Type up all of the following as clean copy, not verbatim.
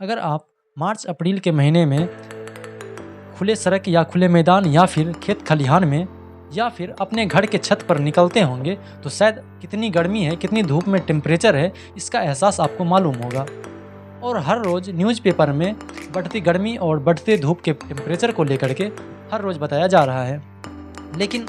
अगर आप मार्च अप्रैल के महीने में खुले सड़क या खुले मैदान या फिर खेत खलिहान में या फिर अपने घर के छत पर निकलते होंगे तो शायद कितनी गर्मी है, कितनी धूप में टेम्परेचर है, इसका एहसास आपको मालूम होगा। और हर रोज़ न्यूज़पेपर में बढ़ती गर्मी और बढ़ते धूप के टेम्परेचर को लेकर के हर रोज़ बताया जा रहा है। लेकिन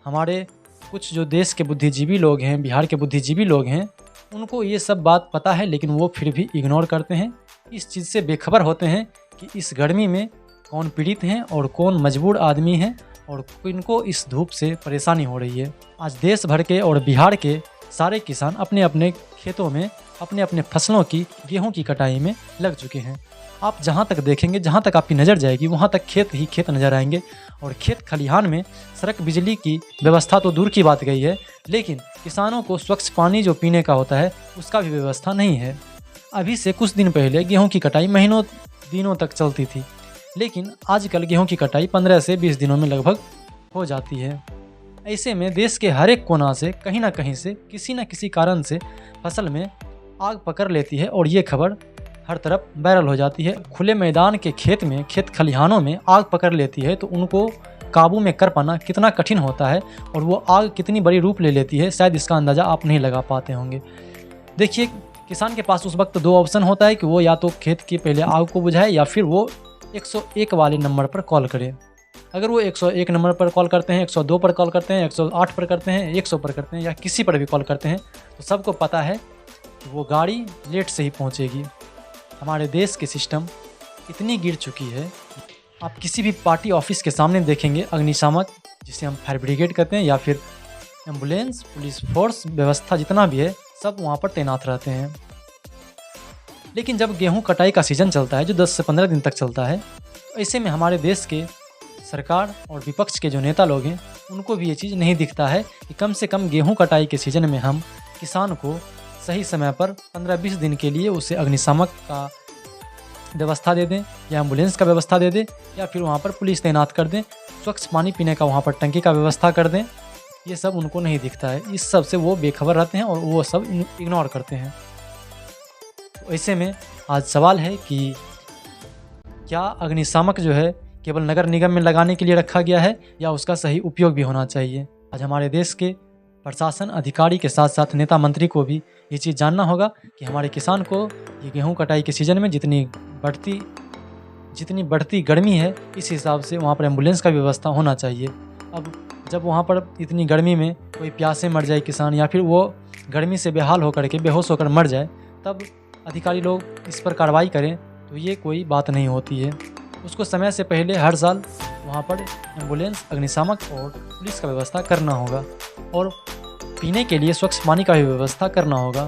हमारे कुछ जो देश के बुद्धिजीवी लोग हैं, बिहार के बुद्धिजीवी लोग हैं, उनको ये सब बात पता है, लेकिन वो फिर भी इग्नोर करते हैं, इस चीज़ से बेखबर होते हैं कि इस गर्मी में कौन पीड़ित हैं और कौन मजबूर आदमी हैं और किनको इस धूप से परेशानी हो रही है। आज देश भर के और बिहार के सारे किसान अपने अपने खेतों में अपने अपने फसलों की, गेहूं की कटाई में लग चुके हैं। आप जहां तक देखेंगे, जहां तक आपकी नज़र जाएगी, वहां तक खेत ही खेत नज़र आएंगे। और खेत खलिहान में सड़क, बिजली की व्यवस्था तो दूर की बात गई है, लेकिन किसानों को स्वच्छ पानी जो पीने का होता है उसका भी व्यवस्था नहीं है। अभी से कुछ दिन पहले गेहूं की कटाई महीनों दिनों तक चलती थी, लेकिन आजकल गेहूं की कटाई 15 से 20 दिनों में लगभग हो जाती है। ऐसे में देश के हर एक कोना से कहीं ना कहीं से किसी न किसी कारण से फसल में आग पकड़ लेती है और ये खबर हर तरफ वायरल हो जाती है। खुले मैदान के खेत में, खेत खलिहानों में आग पकड़ लेती है तो उनको काबू में कर पाना कितना कठिन होता है और वो आग कितनी बड़ी रूप ले लेती है, शायद इसका अंदाज़ा आप नहीं लगा पाते होंगे। देखिए, किसान के पास उस वक्त दो ऑप्शन होता है कि वो या तो खेत की पहले आग को बुझाए या फिर वो 101 वाले नंबर पर कॉल करें। अगर वो 101 नंबर पर कॉल करते हैं, 102 पर कॉल करते हैं, 108 पर करते हैं, 100 पर करते हैं या किसी पर भी कॉल करते हैं, तो सबको पता है कि वो गाड़ी लेट से ही पहुंचेगी। हमारे देश की सिस्टम इतनी गिर चुकी है, आप किसी भी पार्टी ऑफिस के सामने देखेंगे अग्निशामक, जिसे हम फायर ब्रिगेड कहते हैं, या फिर एम्बुलेंस, पुलिस फोर्स व्यवस्था जितना भी है सब वहाँ पर तैनात रहते हैं। लेकिन जब गेहूं कटाई का सीज़न चलता है जो 10 से 15 दिन तक चलता है, तो ऐसे में हमारे देश के सरकार और विपक्ष के जो नेता लोग हैं उनको भी ये चीज़ नहीं दिखता है कि कम से कम गेहूं कटाई के सीज़न में हम किसान को सही समय पर 15-20 दिन के लिए उसे अग्निशामक का व्यवस्था दे दें या एम्बुलेंस का व्यवस्था दे दें या फिर वहाँ पर पुलिस तैनात कर दें, स्वच्छ पानी पीने का वहाँ पर टंकी का व्यवस्था कर दें। ये सब उनको नहीं दिखता है, इस सब से वो बेखबर रहते हैं और वो सब इग्नोर करते हैं। तो ऐसे में आज सवाल है कि क्या अग्निशामक जो है केवल नगर निगम में लगाने के लिए रखा गया है या उसका सही उपयोग भी होना चाहिए। आज हमारे देश के प्रशासन अधिकारी के साथ साथ नेता मंत्री को भी ये चीज़ जानना होगा कि हमारे किसान को ये गेहूं कटाई के सीज़न में जितनी बढ़ती गर्मी है, इस हिसाब से वहाँ पर एम्बुलेंस का व्यवस्था होना चाहिए। अब जब वहाँ पर इतनी गर्मी में कोई प्यासे मर जाए किसान या फिर वो गर्मी से बेहाल होकर के बेहोश होकर मर जाए, तब अधिकारी लोग इस पर कार्रवाई करें तो ये कोई बात नहीं होती है। उसको समय से पहले हर साल वहाँ पर एम्बुलेंस, अग्निशामक और पुलिस का व्यवस्था करना होगा और पीने के लिए स्वच्छ पानी का भी व्यवस्था करना होगा।